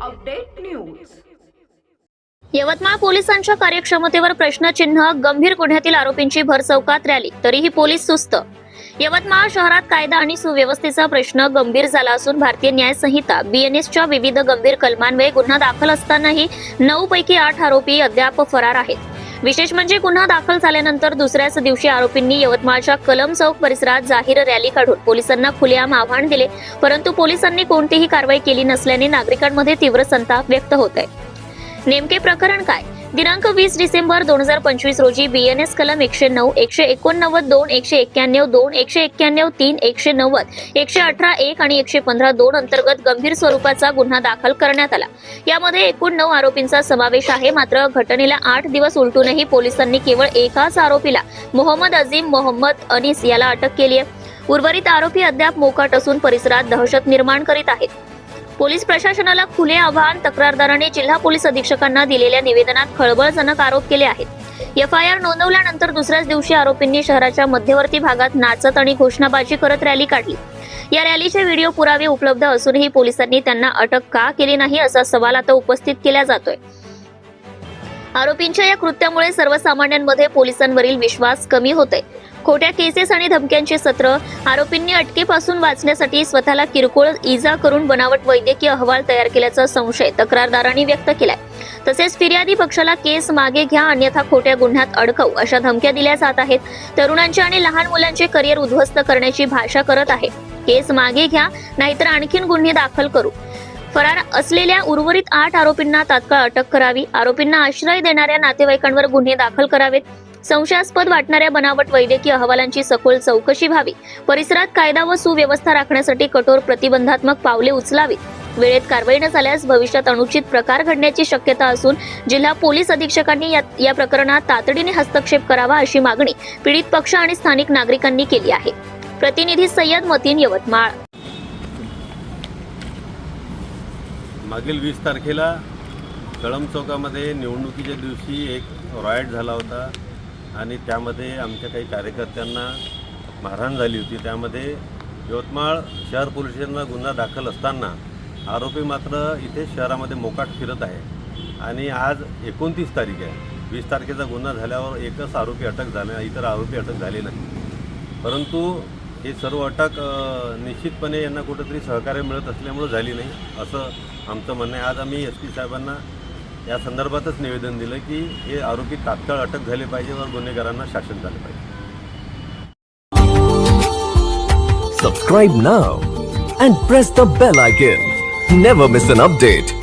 Update news. Yavatmal पोलिसांच्या कार्यक्षमतेवर प्रश्नचिन्ह, गंभीर गुन्ह्यातील आरोपींची भरचौकात रॅली, तरीही पोलीस सुस्त। यवतमाळ शहरात कायदा आणि सुव्यवस्थेचा प्रश्न गंभीर झाला असून भारतीय न्याय संहिता BNSच्या विविध गंभीर कलमांमुळे गुन्हा दाखल असतानाही 9 पैकी 8 आरोपी अद्याप फरार आहेत। विशेष म्हणजे गुन्हा दाखल झाल्यानंतर दुसऱ्याच दिवशी आरोपींनी यवतमाळच्या कलम चौक परिसरात जाहीर रॅली काढून पोलिसांना खुलेआम आव्हान दिले, परंतु पोलिसांनी कोणतीही कारवाई केली नसल्याने नागरिकांमध्ये तीव्र संताप व्यक्त होत आहे। नेमके प्रकरण काय? दिनांक 20 डिसेंबर 2025 रोजी BNS कलम 109, 189, 2, 191, 2, 191, 3, 190, 118, 1 आणि 115 2 अंतर्गत गंभीर स्वरूपाचा गुन्हा दाखल करण्यात आला। यामध्ये एकूण 9 आरोपींचा समावेश आहे। मात्र घटनेला 8 दिवस उलटूनही पोलिसांनी केवळ एकाच आरोपीला, मोहम्मद अजीम मोहम्मद अनीस याला अटक केली आहे। उर्वरित आरोपी अद्याप मोकाट असून परिसरात दहशत निर्माण करीत आहेत। पोलीस प्रशासनाला खुले आव्हान, तक्रारदाराने जिल्हा पोलीस अधीक्षकांना दिलेल्या निवेदनात खळबळजनक आरोप केले आहेत। FIR नोंदवल्यानंतर दुसऱ्याच दिवशी आरोपींनी शहराच्या मध्यवर्ती भागात नाचत आणि घोषणाबाजी करत रॅली काढली। या रॅलीचे व्हिडिओ पुरावे उपलब्ध असूनही पोलिसांनी त्यांना अटक का केली नाही असा सवाल आता उपस्थित केला जातोय। आरोपींच्या या कृत्यामुळे सर्वसामान्यांमध्ये पोलिसांवरील विश्वास कमी होतोय। खोट्या केसेस आणि धमक्यांचे सत्र, आरोपींनी अटकेपासून वाचण्यासाठी स्वतःला किरकोळ इजा करून बनावट वैद्यकीय अहवाल तयार केल्याचा संशय तक्रारदारांनी व्यक्त केलाय। तसेच फिर्यादी पक्षाला केस मागे घ्या अन्यथा खोट्या गुन्ह्यात अडकवू अशा धमक्या दिल्या जात आहेत। तरुणांचे आणि लहान मुलांचे करिअर उद्ध्वस्त करण्याची भाषा करत आहे। केस मागे घ्या नाहीतर आणखीन गुन्हे दाखल करू। फरार असलेल्या उर्वरित 8 आरोपींना तात्काळ अटक करावी। आरोपींना आश्रय देणाऱ्या नातेवाईकांवर गुन्हे दाखल करावेत। संशयास्पद वाटणाऱ्या बनावट वैद्यकीय अहवालांची सखोल चौकशी व्हावी। परिसरात कायदा व सुव्यवस्था राखण्यासाठी कठोर प्रतिबंधात्मक पावले उचलावीत। वेळेत कारवाई न झाल्यास भविष्यात अनुचित प्रकार घडण्याची शक्यता असून जिल्हा पोलीस अधीक्षकांनी या प्रकरणात तातडीने हस्तक्षेप करावा अशी मागणी पीडित पक्ष आणि स्थानिक नागरिकांनी केली आहे। प्रतिनिधी सय्यद मतीन, यवतमाळ। मागील 20 तारखेला कळम चौकामध्ये निवडणुकीच्या दिवशी एक रॉयट झाला होता आणि त्यामध्ये आमच्या काही कार्यकर्त्यांना मारहाण झाली होती। त्यामध्ये यवतमाळ शहर पोलीस स्टेशनला गुन्हा दाखल असताना आरोपी मात्र इथे शहरामध्ये मोकाट फिरत आहे आणि आज 29 तारीख आहे। 20 तारखेचा गुन्हा झाल्यावर एकच आरोपी अटक झाला, इतर आरोपी अटक झाले नाही। परंतु हे सर्व अटक निश्चितपणे यांना कुठेतरी सहकार्य मिळत असल्यामुळे झाली नाही असं आमचं म्हणणं आहे। आज आम्ही SP साहेबांना या संदर्भातच निवेदन दिलं की हे आरोपी तात्काळ अटक झाले पाहिजे व गुन्हेगारांना शासन झाले पाहिजे। Subscribe now and press the bell icon. Never miss an update.